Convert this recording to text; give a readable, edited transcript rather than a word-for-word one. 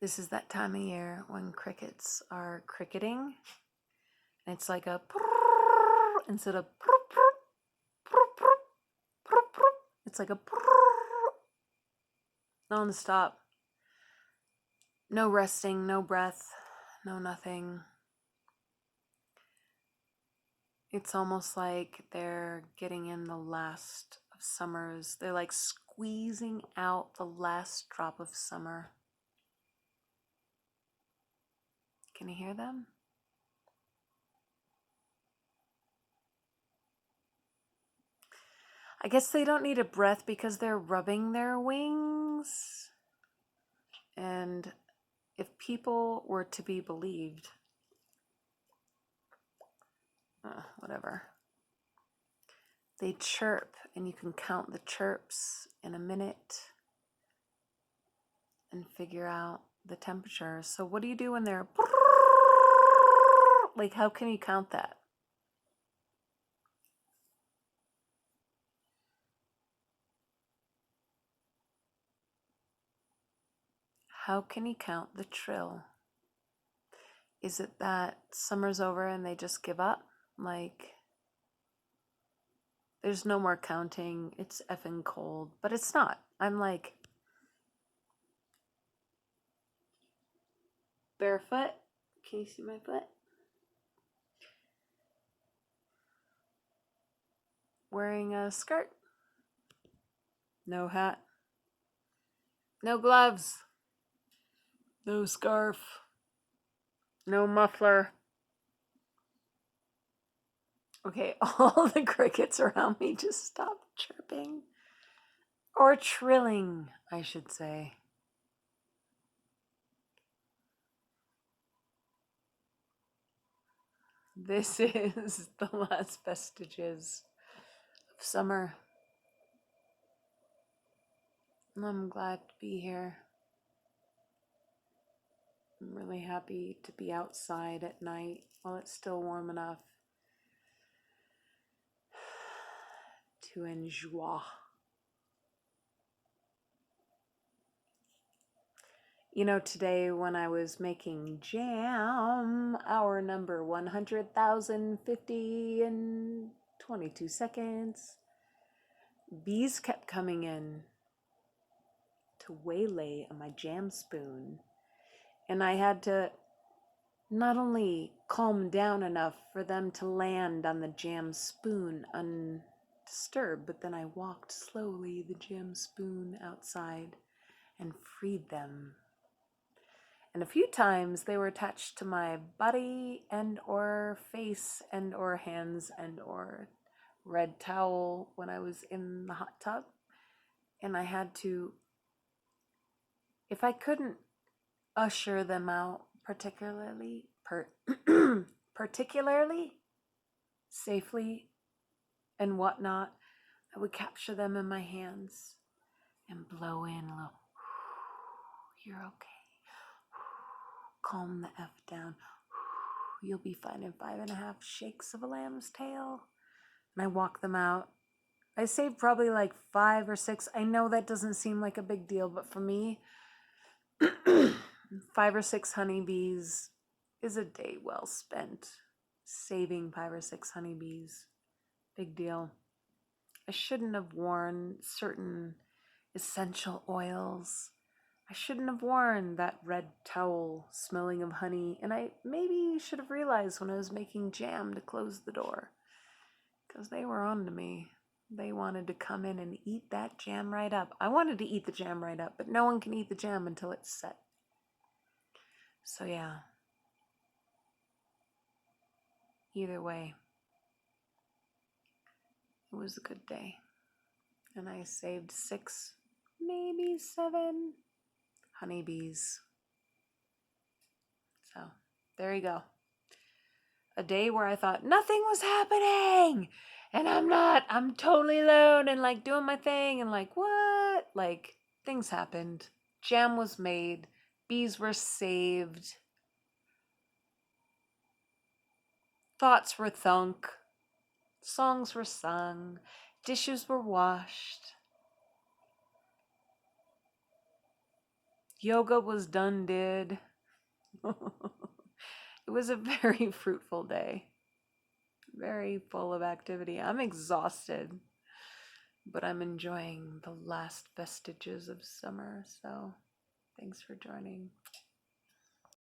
This is that time of year when crickets are cricketing. It's like a instead of it's like a non-stop. No resting, no breath, no nothing. It's almost like they're getting in the last of summers. They're like squeezing out the last drop of summer. Can you hear them? I guess they don't need a breath because they're rubbing their wings. And if people were to be believed, whatever, they chirp, and you can count the chirps in a minute and figure out the temperature. So what do you do when they're like, how can you count that? How can you count the trill? Is it that summer's over and they just give up? Like, there's no more counting. It's effing cold. But it's not. I'm like barefoot. Can you see my foot? Wearing a skirt. No hat. No gloves. No scarf. No muffler. Okay, all the crickets around me just stopped chirping. Or trilling, I should say. This is the last vestiges of summer. I'm glad to be here. I'm really happy to be outside at night while it's still warm enough to enjoy. You know, today when I was making jam, hour number 100,050 and 22 seconds, bees kept coming in to waylay on my jam spoon. And I had to not only calm down enough for them to land on the jam spoon undisturbed, but then I walked slowly the jam spoon outside and freed them. And a few times they were attached to my body and or face and or hands and or red towel when I was in the hot tub. And I had to, if I couldn't usher them out particularly safely and whatnot, I would capture them in my hands and blow in a little, you're okay. Calm the F down. You'll be fine in 5.5 shakes of a lamb's tail. And I walk them out. I saved probably like 5 or 6. I know that doesn't seem like a big deal, but for me, 5 or 6 honeybees is a day well spent. Saving 5 or 6 honeybees. Big deal. I shouldn't have worn certain essential oils. I shouldn't have worn that red towel smelling of honey, and I maybe should have realized when I was making jam to close the door, because they were on to me. They wanted to come in and eat that jam right up. I wanted to eat the jam right up, but no one can eat the jam until it's set. So yeah, either way, it was a good day, and I saved 6, maybe 7 honeybees. So there you go. A day where I thought nothing was happening, and I'm totally alone and like doing my thing, and like, what? Like, things happened. Jam was made. Bees were saved. Thoughts were thunk, songs were sung, dishes were washed, yoga was done did. It was a very fruitful day, very full of activity. I'm exhausted, but I'm enjoying the last vestiges of summer, so thanks for joining.